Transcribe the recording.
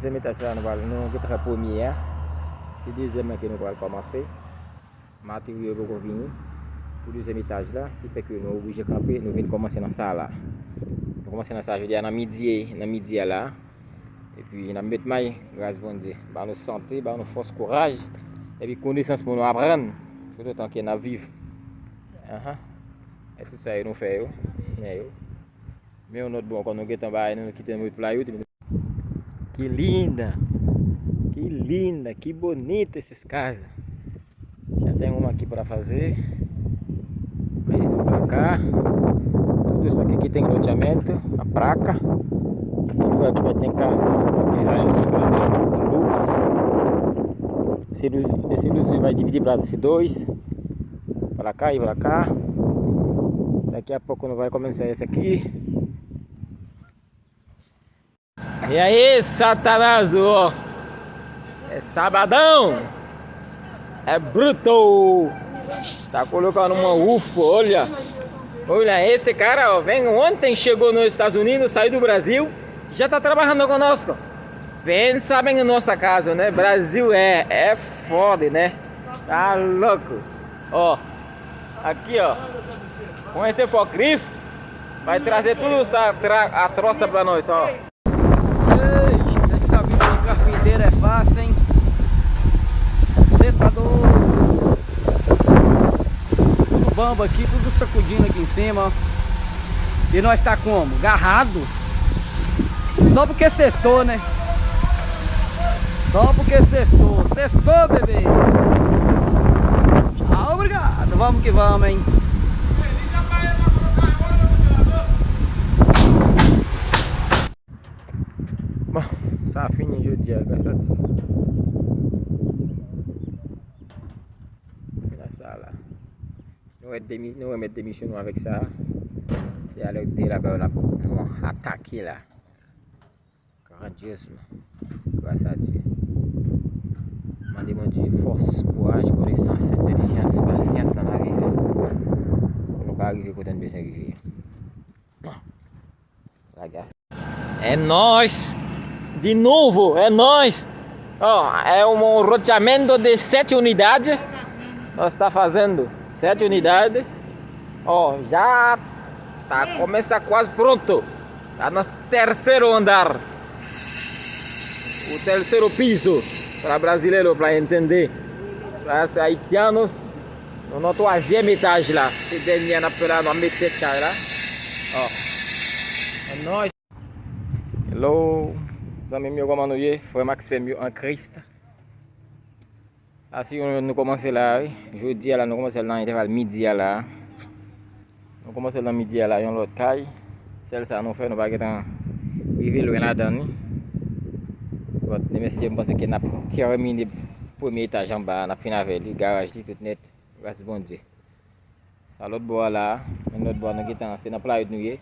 deuxième étage là, nous allons faire première. C'est deuxième que nous allons commencer. Matériaux pour venir. Pour deuxième étage là, qui fait que nous sommes obligés de camper, nous venons commencer dans ça là. Nous commençons dans ça, je veux dire, dans midi là. Et puis, nous mettons maille, grâce bon Dieu. Bah, nous santé, bah, nous force, courage. Et puis, connaissance pour nous apprendre. Tout le temps que nous vivons. Et tout ça, nous faisons. Mais on a bon, quand nous quittons notre plat. Que linda! Que linda! Que bonita essas casas! Já tem uma aqui para fazer. Mais um para cá. Tudo isso aqui tem loteamento, a placa. O lugar aqui vai ter casa. Aqui já é luz. Esse luz vai dividir para esse dois. Para cá e para cá. Daqui a pouco não vai começar esse aqui. E aí, Satanás, ó. É sabadão. É bruto. Tá colocando uma ufa, olha. Olha, esse cara, ó, vem ontem, chegou nos Estados Unidos, saiu do Brasil, já tá trabalhando conosco. Pensa bem na nossa casa, né? Brasil é foda, né? Tá louco. Ó, aqui, ó. Com esse forklift, vai trazer tudo a troça pra nós, ó. Sei que essa vida de carpinteiro é fácil, hein? Você tá doido? O bambo aqui, tudo sacudindo aqui em cima, ó. E nós tá como? Garrado? Só porque sextou, né? Só porque sextou. Sextou, bebê! Tchau, obrigado! Vamos que vamos, hein? Bon, ça a fini jeudi avec ça. Ça là. Nous allons mettre des missions avec ça. C'est à l'autre là-bas, là, nous attaquer là. Courageusement. Grâce à Dieu. Demandez mon Dieu force, courage, connaissance, intelligence, patience dans la vie. Pour ne pas arriver quand on besoin d'arriver. É nóis! De novo, é nóis! Ó, é um roteamento de 7 unidades. Nós está fazendo 7 unidades. Ó, já tá, começa quase pronto. Tá no terceiro andar. O terceiro piso. Para brasileiro, para entender. Para os haitianos. No nosso 8e etage lá. Se der na pela no metade lá. Ó. É nóis. Hello, os amis meus, comment nous y est? Frère Maxime en Christ. Assim nous commençons là, jeudi là, nous commençons dans l'intervalle midi là. Nous commençons dans midi là, yon l'autre caille. Celle ça nous fait nous pas arriver loin là-dedans. Merci, je pense que n'a terminé le premier étage en bas, n'a fini avec le garage tout net. Grâce bon Dieu. Ça l'autre bois là, notre bois nous qui c'est dans plat de nous.